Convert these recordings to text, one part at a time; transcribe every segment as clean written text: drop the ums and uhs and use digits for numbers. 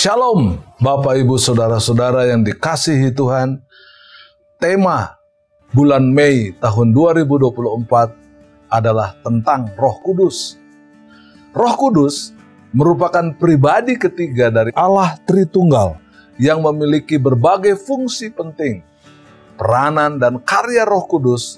Shalom Bapak Ibu Saudara-saudara yang dikasihi Tuhan. Tema bulan Mei tahun 2024 adalah tentang Roh Kudus. Roh Kudus merupakan pribadi ketiga dari Allah Tritunggal yang memiliki berbagai fungsi penting. Peranan dan karya Roh Kudus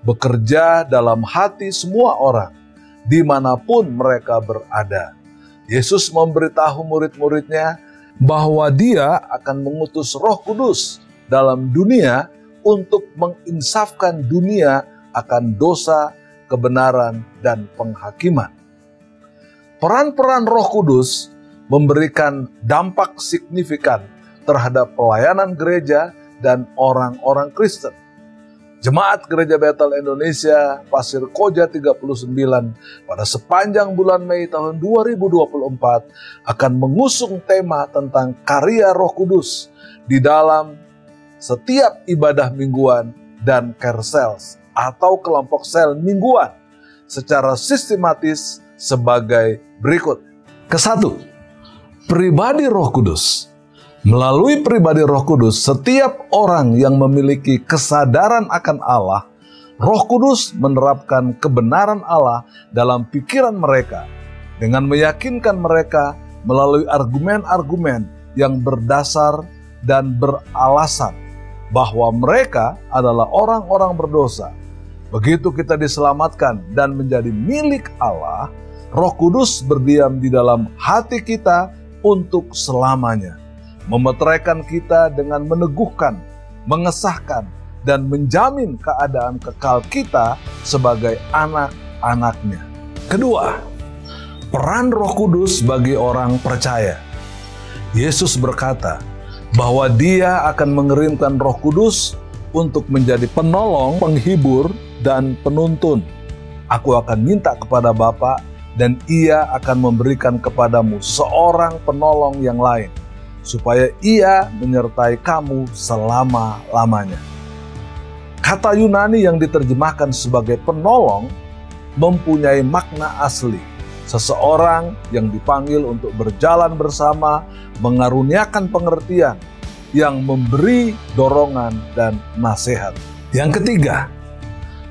bekerja dalam hati semua orang, dimanapun mereka berada. Yesus memberitahu murid-muridnya bahwa Dia akan mengutus Roh Kudus dalam dunia untuk menginsafkan dunia akan dosa, kebenaran, dan penghakiman. Peran-peran Roh Kudus memberikan dampak signifikan terhadap pelayanan gereja dan orang-orang Kristen. Jemaat Gereja Bethel Indonesia Pasir Koja 39 pada sepanjang bulan Mei tahun 2024 akan mengusung tema tentang karya Roh Kudus di dalam setiap ibadah mingguan dan care cells atau kelompok sel mingguan secara sistematis sebagai berikut. Kesatu, pribadi Roh Kudus. Melalui pribadi Roh Kudus, setiap orang yang memiliki kesadaran akan Allah, Roh Kudus menerapkan kebenaran Allah dalam pikiran mereka dengan meyakinkan mereka melalui argumen-argumen yang berdasar dan beralasan bahwa mereka adalah orang-orang berdosa. Begitu kita diselamatkan dan menjadi milik Allah, Roh Kudus berdiam di dalam hati kita untuk selamanya, memeteraikan kita dengan meneguhkan, mengesahkan, dan menjamin keadaan kekal kita sebagai anak-anaknya. Kedua, peran Roh Kudus bagi orang percaya. Yesus berkata bahwa Dia akan mengirimkan Roh Kudus untuk menjadi penolong, penghibur, dan penuntun. Aku akan minta kepada Bapa, dan Ia akan memberikan kepadamu seorang penolong yang lain, supaya Ia menyertai kamu selama-lamanya. Kata Yunani yang diterjemahkan sebagai penolong mempunyai makna asli. Seseorang yang dipanggil untuk berjalan bersama, mengaruniakan pengertian, yang memberi dorongan dan nasihat. Yang ketiga,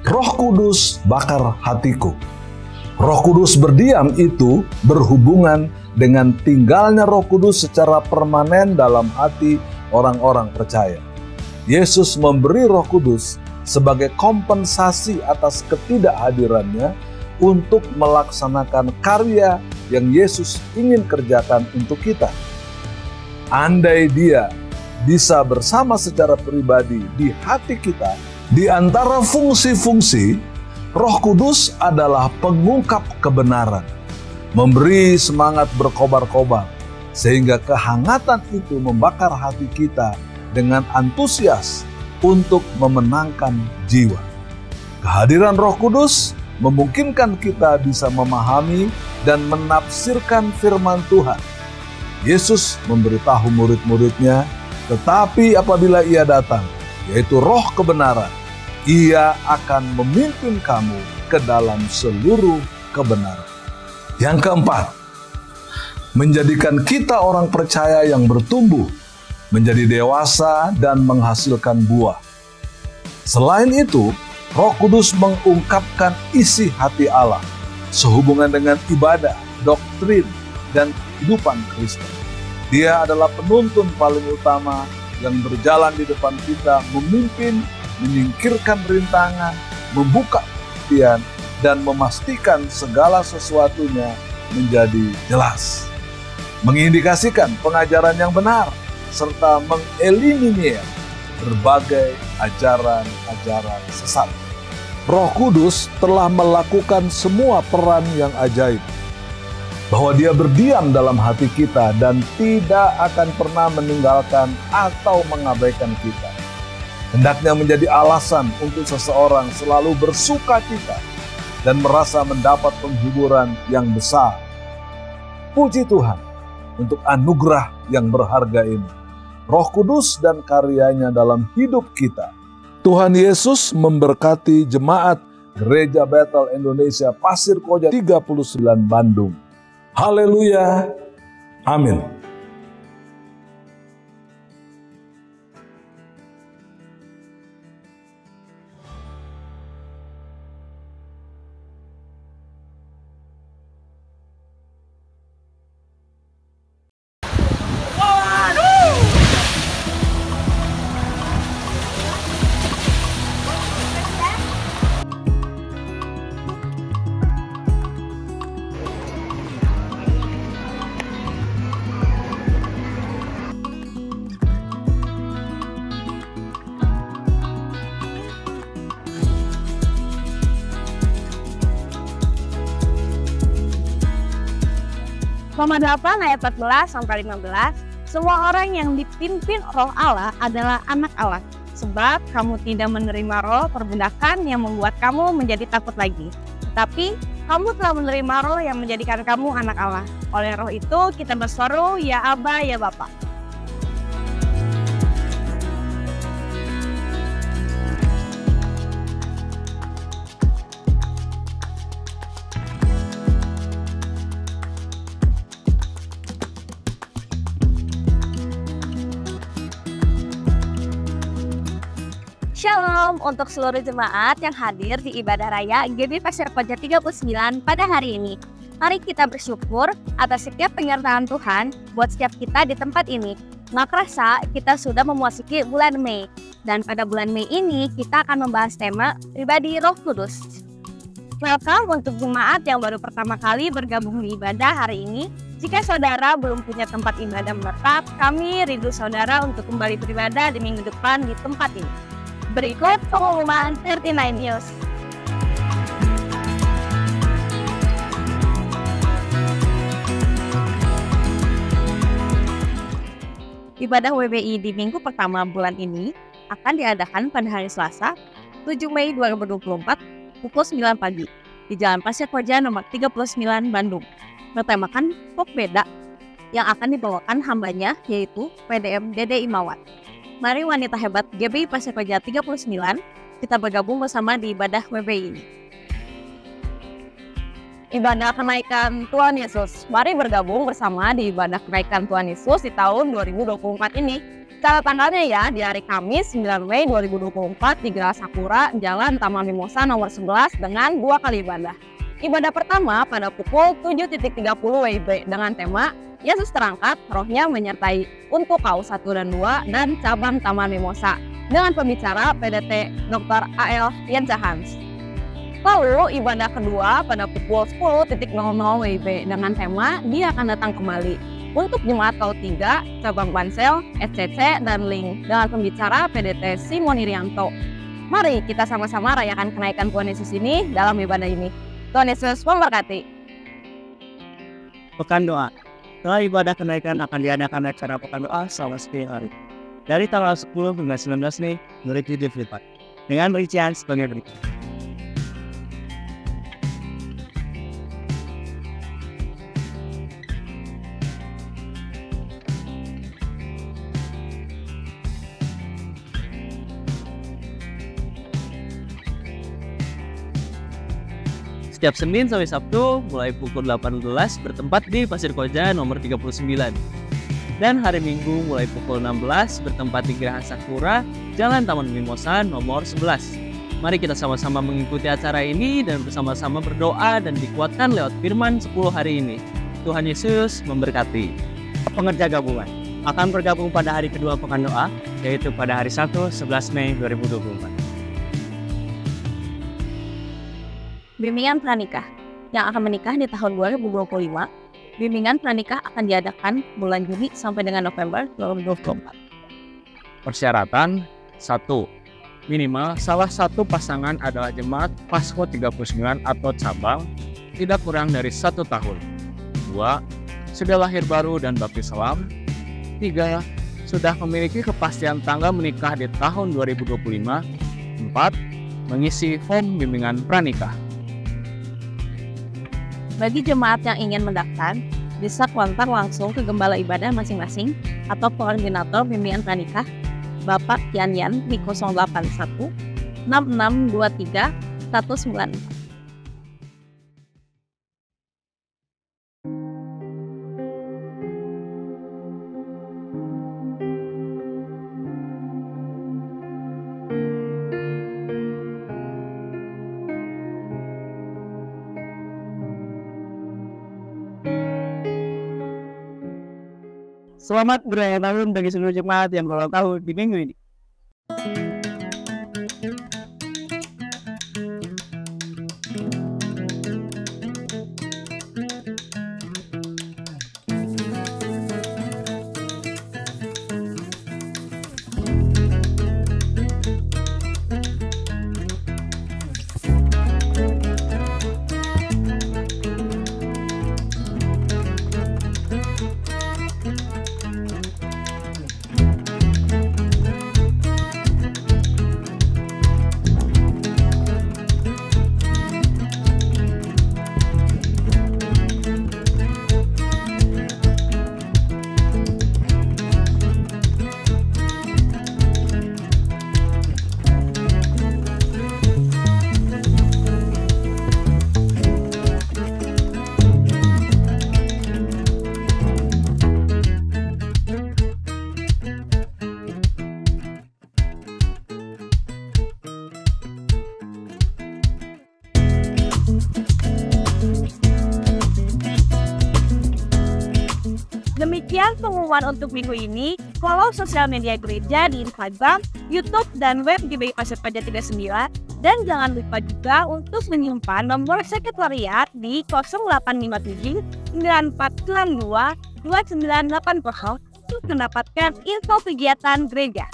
Roh Kudus bakar hatiku. Roh Kudus berdiam itu berhubungan dengan tinggalnya Roh Kudus secara permanen dalam hati orang-orang percaya. Yesus memberi Roh Kudus sebagai kompensasi atas ketidakhadirannya untuk melaksanakan karya yang Yesus ingin kerjakan untuk kita. Andai Dia bisa bersama secara pribadi di hati kita, di antara fungsi-fungsi, Roh Kudus adalah pengungkap kebenaran, memberi semangat berkobar-kobar, sehingga kehangatan itu membakar hati kita dengan antusias untuk memenangkan jiwa. Kehadiran Roh Kudus memungkinkan kita bisa memahami dan menafsirkan firman Tuhan. Yesus memberitahu murid-muridnya, tetapi apabila Ia datang, yaitu Roh kebenaran, Ia akan memimpin kamu ke dalam seluruh kebenaran. Yang keempat, menjadikan kita orang percaya yang bertumbuh, menjadi dewasa dan menghasilkan buah. Selain itu, Roh Kudus mengungkapkan isi hati Allah sehubungan dengan ibadah, doktrin, dan kehidupan Kristen. Dia adalah penuntun paling utama yang berjalan di depan kita, memimpin, menyingkirkan rintangan, membuka pengertian, dan memastikan segala sesuatunya menjadi jelas. Mengindikasikan pengajaran yang benar, serta mengeliminir berbagai ajaran-ajaran sesat. Roh Kudus telah melakukan semua peran yang ajaib, bahwa Dia berdiam dalam hati kita dan tidak akan pernah meninggalkan atau mengabaikan kita. Hendaknya menjadi alasan untuk seseorang selalu bersuka cita dan merasa mendapat penghiburan yang besar. Puji Tuhan untuk anugerah yang berharga ini, Roh Kudus dan karyanya dalam hidup kita. Tuhan Yesus memberkati jemaat Gereja Bethel Indonesia Pasir Koja 39 Bandung. Haleluya. Amin. Roma 8 ayat 14 sampai 15, semua orang yang dipimpin Roh Allah adalah anak Allah. Sebab kamu tidak menerima roh perbudakan yang membuat kamu menjadi takut lagi. Tetapi kamu telah menerima roh yang menjadikan kamu anak Allah. Oleh roh itu kita berseru, ya Aba, ya Bapa. Shalom untuk seluruh jemaat yang hadir di ibadah raya GB Pasir Koja 39 pada hari ini. Mari kita bersyukur atas setiap penyertaan Tuhan buat setiap kita di tempat ini. Nggak kerasa kita sudah memasuki bulan Mei. Dan pada bulan Mei ini kita akan membahas tema pribadi Roh Kudus. Welcome untuk jemaat yang baru pertama kali bergabung di ibadah hari ini. Jika saudara belum punya tempat ibadah menetap, kami rindu saudara untuk kembali beribadah di minggu depan di tempat ini. Berikut pengumuman 39 News. Ibadah WBI di minggu pertama bulan ini akan diadakan pada hari Selasa, 7 Mei 2024, pukul 9 pagi di Jalan Pasir Koja nomor 39 Bandung. Bertemakan Pok Beda yang akan dibawakan hambanya yaitu PDM Dede Imawat. Mari wanita hebat GBI Pasir Koja 39, kita bergabung bersama di ibadah WBI ini. Ibadah kenaikan Tuhan Yesus. Mari bergabung bersama di ibadah kenaikan Tuhan Yesus di tahun 2024 ini. Cara tanggalnya ya, di hari Kamis 9 Mei 2024 di Geraha Sakura, Jalan Taman Mimosa nomor 11 dengan 2 kali ibadah. Ibadah pertama pada pukul 7.30 WIB dengan tema Yesus terangkat, rohnya menyertai untuk KAUS 1 dan 2 dan cabang Taman Mimosa dengan pembicara PDT Dr. A.L. Yancahans. Lalu ibadah kedua pada pukul 10.00 WIB dengan tema Dia akan datang kembali untuk jemaat KAUS 3, cabang Bansel, SCC, dan Link dengan pembicara PDT Simon Irianto. Mari kita sama-sama rayakan kenaikan Tuhan Yesus ini dalam ibadah ini. Tuhan Yesus memberkati. Pekan doa. Setelah ibadah kenaikan akan diadakan acara pekan doa selama 10 hari. Dari tanggal 10 hingga 19 Mei 2024. Dengan rincian sebagai berikut. Setiap Senin sampai Sabtu mulai pukul 18 bertempat di Pasir Koja nomor 39. Dan hari Minggu mulai pukul 16 bertempat di Geraha Sakura, Jalan Taman Mimosa nomor 11. Mari kita sama-sama mengikuti acara ini dan bersama-sama berdoa dan dikuatkan lewat firman 10 hari ini. Tuhan Yesus memberkati. Pengerja gabungan akan bergabung pada hari kedua pekan doa, yaitu pada hari Sabtu 11 Mei 2024. Bimbingan pranikah yang akan menikah di tahun 2025. Bimbingan pranikah akan diadakan bulan Juni sampai dengan November 2024. Persyaratan 1. Minimal salah satu pasangan adalah jemaat Pasko 39 atau cabang tidak kurang dari 1 tahun. 2. Sudah lahir baru dan baptis Islam. 3. Sudah memiliki kepastian tanggal menikah di tahun 2025. 4. Mengisi form bimbingan pranikah. Bagi jemaat yang ingin mendaftar, bisa kontak langsung ke gembala ibadah masing-masing atau koordinator bimbingan pranikah Bapak Yan di 081 6623 194. Selamat berakhir tahun bagi seluruh jemaat yang berulang tahun di minggu ini. Dan pengumuman untuk minggu ini, follow sosial media gereja di Instagram, YouTube, dan web GBI Pasir Koja 39. Dan jangan lupa juga untuk menyimpan nomor sekretariat di 0857 9492 2980 untuk mendapatkan info kegiatan gereja.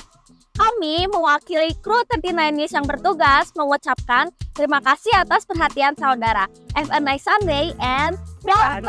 Kami mewakili kru 39 News yang bertugas mengucapkan terima kasih atas perhatian saudara. Have a nice Sunday and Bye.